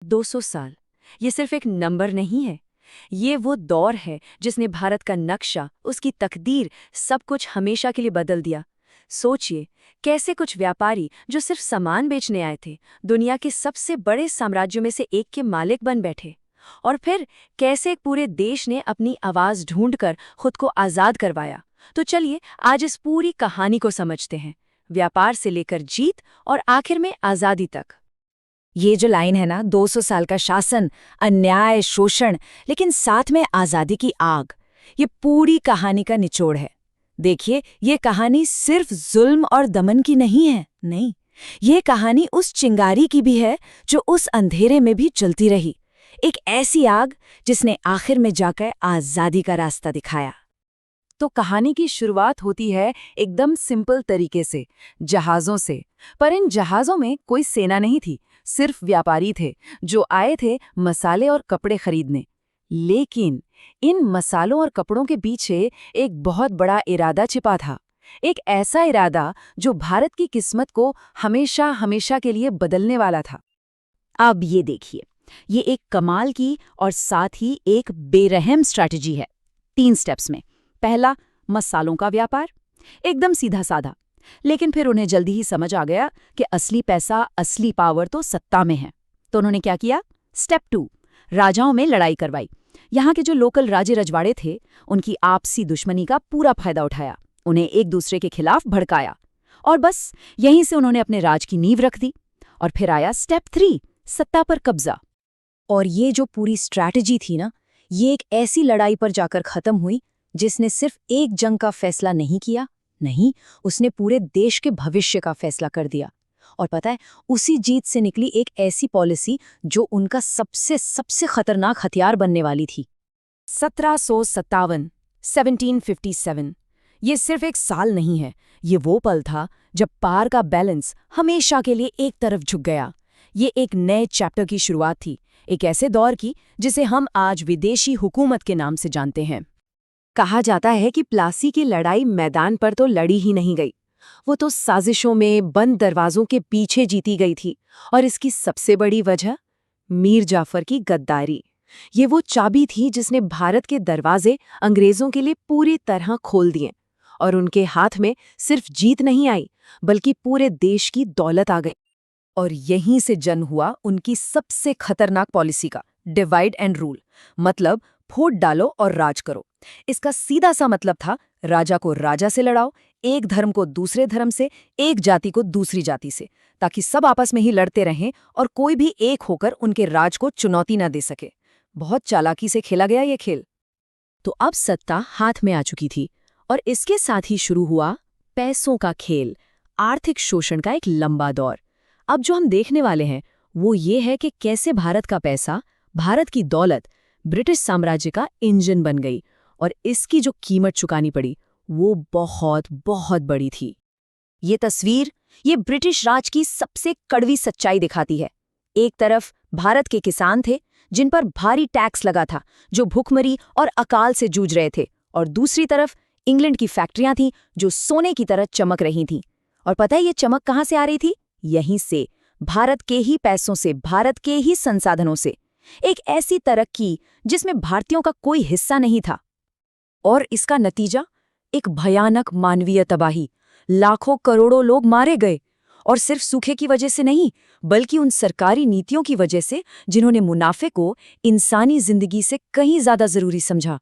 200 साल, ये सिर्फ एक नंबर नहीं है। ये वो दौर है जिसने भारत का नक्शा, उसकी तकदीर, सब कुछ हमेशा के लिए बदल दिया। सोचिए, कैसे कुछ व्यापारी जो सिर्फ सामान बेचने आए थे, दुनिया के सबसे बड़े साम्राज्यों में से एक के मालिक बन बैठे। और फिर कैसे एक पूरे देश ने अपनी आवाज ढूंढकर खुद को आजाद करवाया। तो चलिए आज इस पूरी कहानी को समझते हैं, व्यापार से लेकर जीत और आखिर में आजादी तक। ये जो लाइन है ना, 200 साल का शासन, अन्याय, शोषण, लेकिन साथ में आजादी की आग, ये पूरी कहानी का निचोड़ है। देखिए, ये कहानी सिर्फ जुल्म और दमन की नहीं है, नहीं, ये कहानी उस चिंगारी की भी है जो उस अंधेरे में भी जलती रही। एक ऐसी आग जिसने आखिर में जाकर आजादी का रास्ता दिखाया। तो कहानी की शुरुआत होती है एकदम सिंपल तरीके से, जहाज़ों से। पर इन जहाज़ों में कोई सेना नहीं थी, सिर्फ व्यापारी थे जो आए थे मसाले और कपड़े खरीदने। लेकिन इन मसालों और कपड़ों के पीछे एक बहुत बड़ा इरादा छिपा था। एक ऐसा इरादा जो भारत की किस्मत को हमेशा हमेशा के लिए बदलने वाला था। अब ये देखिए, ये एक कमाल की और साथ ही एक बेरहम स्ट्रैटेजी है, 3 स्टेप्स में। पहला, मसालों का व्यापार, एकदम सीधा साधा। लेकिन फिर उन्हें जल्दी ही समझ आ गया कि असली पैसा, असली पावर तो सत्ता में है। तो उन्होंने क्या किया? स्टेप 2, राजाओं में लड़ाई करवाई। यहाँ के जो लोकल राजे रजवाड़े थे, उनकी आपसी दुश्मनी का पूरा फायदा उठाया, उन्हें एक दूसरे के खिलाफ भड़काया। और बस यहीं से उन्होंने अपने राज की नींव रख दी। और फिर आया स्टेप 3, सत्ता पर कब्जा। और ये जो पूरी स्ट्रैटेजी थी ना, ये एक ऐसी लड़ाई पर जाकर खत्म हुई जिसने सिर्फ एक जंग का फैसला नहीं किया, नहीं, उसने पूरे देश के भविष्य का फैसला कर दिया। और पता है, उसी जीत से निकली एक ऐसी पॉलिसी जो उनका सबसे सबसे खतरनाक हथियार बनने वाली थी। 1757, 1757। ये सिर्फ एक साल नहीं है, ये वो पल था जब पार का बैलेंस हमेशा के लिए एक तरफ झुक गया। ये एक नए चैप्टर की शुरुआत थी, एक ऐसे दौर की जिसे हम आज विदेशी हुकूमत के नाम से जानते हैं। कहा जाता है कि प्लासी की लड़ाई मैदान पर तो लड़ी ही नहीं गई, वो तो साजिशों में, बंद दरवाजों के पीछे जीती गई थी। और इसकी सबसे बड़ी वजह, मीर जाफर की गद्दारी। ये वो चाबी थी जिसने भारत के दरवाजे अंग्रेजों के लिए पूरी तरह खोल दिए। और उनके हाथ में सिर्फ जीत नहीं आई, बल्कि पूरे देश की दौलत आ गई। और यहीं से जन्म हुआ उनकी सबसे खतरनाक पॉलिसी का, डिवाइड एंड रूल। मतलब फूट डालो और राज करो। इसका सीधा सा मतलब था, राजा को राजा से लड़ाओ, एक धर्म को दूसरे धर्म से, एक जाति को दूसरी जाति से, ताकि सब आपस में ही लड़ते रहें और कोई भी एक होकर उनके राज को चुनौती न दे सके। बहुत चालाकी से खेला गया ये खेल। तो अब सत्ता हाथ में आ चुकी थी और इसके साथ ही शुरू हुआ पैसों का खेल, आर्थिक शोषण का एक लंबा दौर। अब जो हम देखने वाले हैं वो ये है कि कैसे भारत का पैसा, भारत की दौलत ब्रिटिश साम्राज्य का इंजन बन गई। और इसकी जो कीमत चुकानी पड़ी वो बहुत बहुत बड़ी थी। ये तस्वीर, ये ब्रिटिश राज की सबसे कड़वी सच्चाई दिखाती है। एक तरफ भारत के किसान थे जिन पर भारी टैक्स लगा था, जो भूखमरी और अकाल से जूझ रहे थे। और दूसरी तरफ इंग्लैंड की फैक्ट्रियां थीं जो सोने की तरह चमक रही थीं। और पता है ये चमक कहाँ से आ रही थी? यहीं से, भारत के ही पैसों से, भारत के ही संसाधनों से। एक ऐसी तरक्की जिसमें भारतीयों का कोई हिस्सा नहीं था। और इसका नतीजा, एक भयानक मानवीय तबाही। लाखों करोड़ों लोग मारे गए, और सिर्फ सूखे की वजह से नहीं, बल्कि उन सरकारी नीतियों की वजह से जिन्होंने मुनाफे को इंसानी जिंदगी से कहीं ज्यादा जरूरी समझा।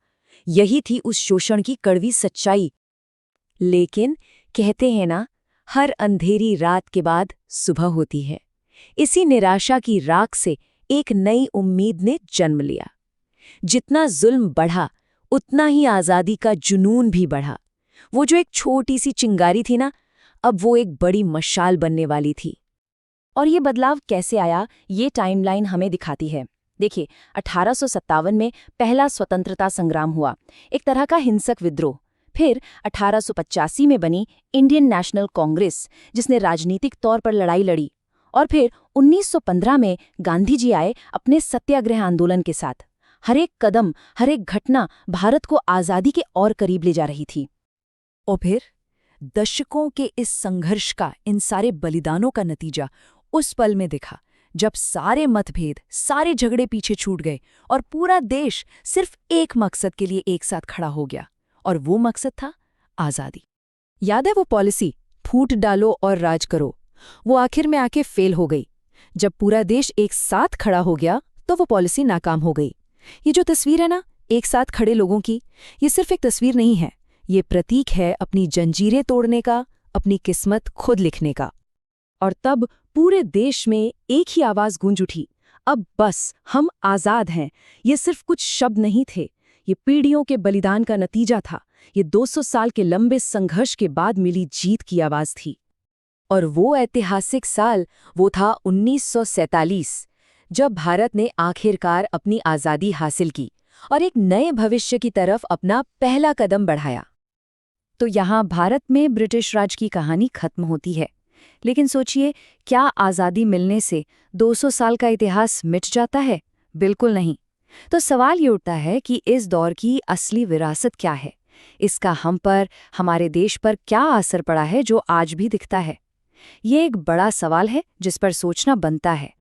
यही थी उस शोषण की कड़वी सच्चाई। लेकिन कहते हैं ना, हर अंधेरी रात के बाद सुबह होती है। इसी निराशा की राख से एक नई उम्मीद ने जन्म लिया। जितना जुल्म बढ़ा, उतना ही आजादी का जुनून भी बढ़ा। वो जो एक छोटी सी चिंगारी थी ना, अब वो एक बड़ी मशाल बनने वाली थी। और ये बदलाव कैसे आया, ये टाइमलाइन हमें दिखाती है। देखिए, 1857 में पहला स्वतंत्रता संग्राम हुआ, एक तरह का हिंसक विद्रोह। फिर 1885 में बनी इंडियन नेशनल कांग्रेस, जिसने राजनीतिक तौर पर लड़ाई लड़ी। और फिर 1915 में गांधी जी आए अपने सत्याग्रह आंदोलन के साथ। हर एक कदम, हर एक घटना भारत को आज़ादी के और करीब ले जा रही थी। और फिर दशकों के इस संघर्ष का, इन सारे बलिदानों का नतीजा उस पल में दिखा जब सारे मतभेद, सारे झगड़े पीछे छूट गए और पूरा देश सिर्फ एक मकसद के लिए एक साथ खड़ा हो गया, और वो मकसद था आज़ादी। याद है वो पॉलिसी, फूट डालो और राज करो? वो आखिर में आके फेल हो गई। जब पूरा देश एक साथ खड़ा हो गया तो वो पॉलिसी नाकाम हो गई। ये जो तस्वीर है ना, एक साथ खड़े लोगों की, ये सिर्फ एक तस्वीर नहीं है, ये प्रतीक है अपनी जंजीरें तोड़ने का, अपनी किस्मत खुद लिखने का। और तब पूरे देश में एक ही आवाज गूंज उठी, अब बस, हम आजाद हैं। ये सिर्फ कुछ शब्द नहीं थे, ये पीढ़ियों के बलिदान का नतीजा था। ये 200 साल के लंबे संघर्ष के बाद मिली जीत की आवाज थी। और वो ऐतिहासिक साल, वो था 1947, जब भारत ने आखिरकार अपनी आज़ादी हासिल की और एक नए भविष्य की तरफ अपना पहला कदम बढ़ाया। तो यहाँ भारत में ब्रिटिश राज की कहानी खत्म होती है। लेकिन सोचिए, क्या आज़ादी मिलने से 200 साल का इतिहास मिट जाता है? बिल्कुल नहीं। तो सवाल ये उठता है कि इस दौर की असली विरासत क्या है? इसका हम पर, हमारे देश पर क्या असर पड़ा है जो आज भी दिखता है? ये एक बड़ा सवाल है जिस पर सोचना बनता है।